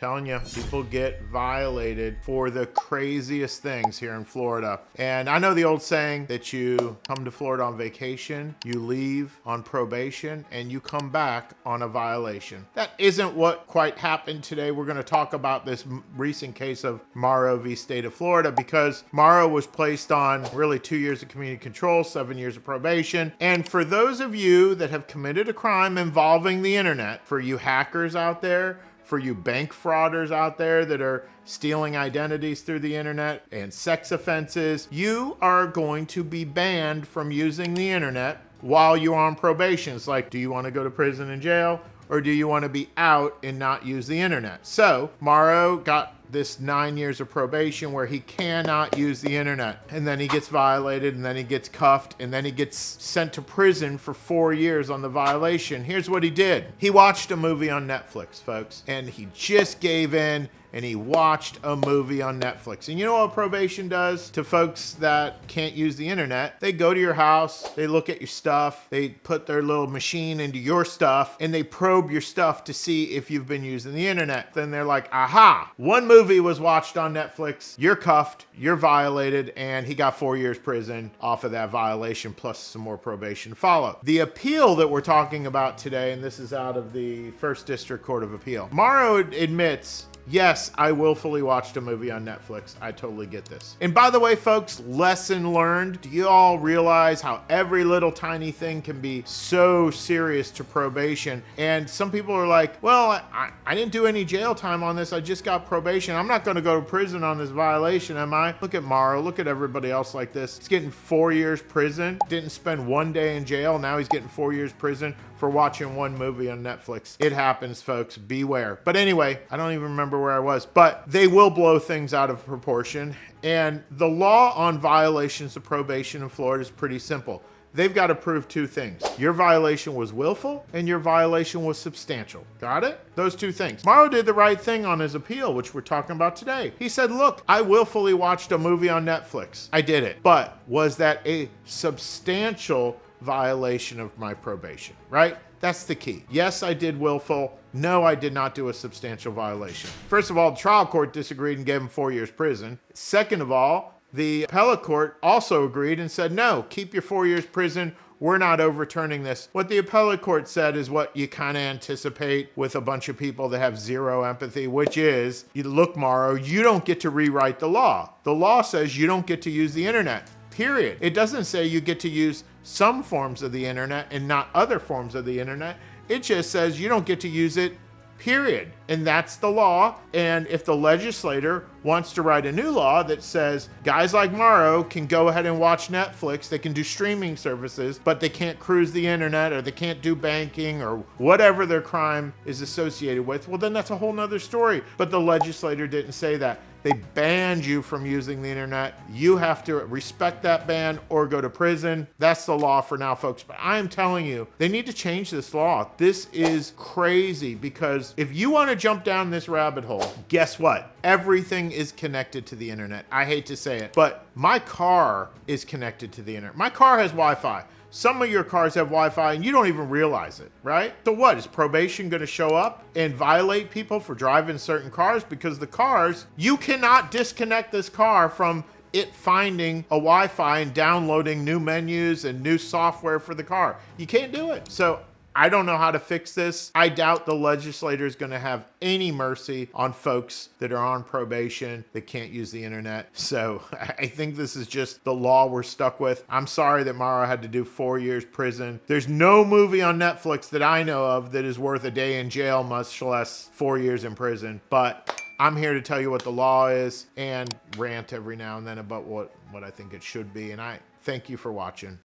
Telling you, people get violated for the craziest things here in Florida. And I know the old saying that you come to Florida on vacation, you leave on probation, and you come back on a violation. That isn't what quite happened today. We're going to talk about this recent case of Morrow v. State of Florida, because Morrow was placed on really 2 years of community control, 7 years of probation. And for those of you that have committed a crime involving the internet, for you hackers out there, for you bank frauders out there that are stealing identities through the internet and sex offenses, you are going to be banned from using the internet while you're on probation. It's like, do you want to go to prison and jail, or do you want to be out and not use the internet? So Morrow got this 9 years of probation where he cannot use the internet. And then he gets violated, and then he gets cuffed, and then he gets sent to prison for 4 years on the violation. Here's what he did. He watched a movie on Netflix, folks, and he just gave in and he watched a movie on Netflix. And you know what probation does to folks that can't use the internet? They go to your house, they look at your stuff, they put their little machine into your stuff, and they probe your stuff to see if you've been using the internet. Then they're like, aha, one movie was watched on Netflix, you're cuffed, you're violated, and he got 4 years prison off of that violation, plus some more probation follow. The appeal that we're talking about today, and this is out of the First District Court of Appeal. Morrow admits, yes, I willfully watched a movie on Netflix. I totally get this. And by the way, folks, lesson learned. Do you all realize how every little tiny thing can be so serious to probation? And some people are like, well, I didn't do any jail time on this. I just got probation. I'm not going to go to prison on this violation, am I? Look at Morrow. Look at everybody else like this. He's getting 4 years prison. Didn't spend 1 day in jail. Now he's getting 4 years prison for watching one movie on Netflix. It happens, folks. Beware. But anyway, I don't even remember where I was, but they will blow things out of proportion. And the law on violations of probation in Florida is pretty simple. They've got to prove two things. Your violation was willful and your violation was substantial. Got it? Those two things. Morrow did the right thing on his appeal, which we're talking about today. He said, look, I willfully watched a movie on Netflix. I did it. But was that a substantial violation of my probation, right? That's the key. Yes, I did willful. No, I did not do a substantial violation. First of all, the trial court disagreed and gave him 4 years prison. Second of all, the appellate court also agreed and said, no, keep your 4 years prison. We're not overturning this. What the appellate court said is what you kind of anticipate with a bunch of people that have zero empathy, which is, you look, Morrow, you don't get to rewrite the law. The law says you don't get to use the internet. Period. It doesn't say you get to use some forms of the internet and not other forms of the internet. It just says you don't get to use it, period. And that's the law. And if the legislator wants to write a new law that says guys like Morrow can go ahead and watch Netflix, they can do streaming services, but they can't cruise the internet, or they can't do banking, or whatever their crime is associated with, well, then that's a whole nother story. But the legislator didn't say that. They banned you from using the internet. You have to respect that ban or go to prison. That's the law for now, folks. But I am telling you, they need to change this law. This is crazy, because if you want to jump down this rabbit hole, guess what? Everything is connected to the internet. I hate to say it, but my car is connected to the internet. My car has Wi-Fi. Some of your cars have Wi-Fi and you don't even realize it, right? So what, is probation going to show up and violate people for driving certain cars? Because the cars, you cannot disconnect this car from it finding a Wi-Fi and downloading new menus and new software for the car. You can't do it. So I don't know how to fix this. I doubt the legislator is going to have any mercy on folks that are on probation that can't use the internet. So I think this is just the law we're stuck with. I'm sorry that Morrow had to do 4 years prison. There's no movie on Netflix that I know of that is worth a day in jail, much less 4 years in prison. But I'm here to tell you what the law is and rant every now and then about what I think it should be. And I thank you for watching.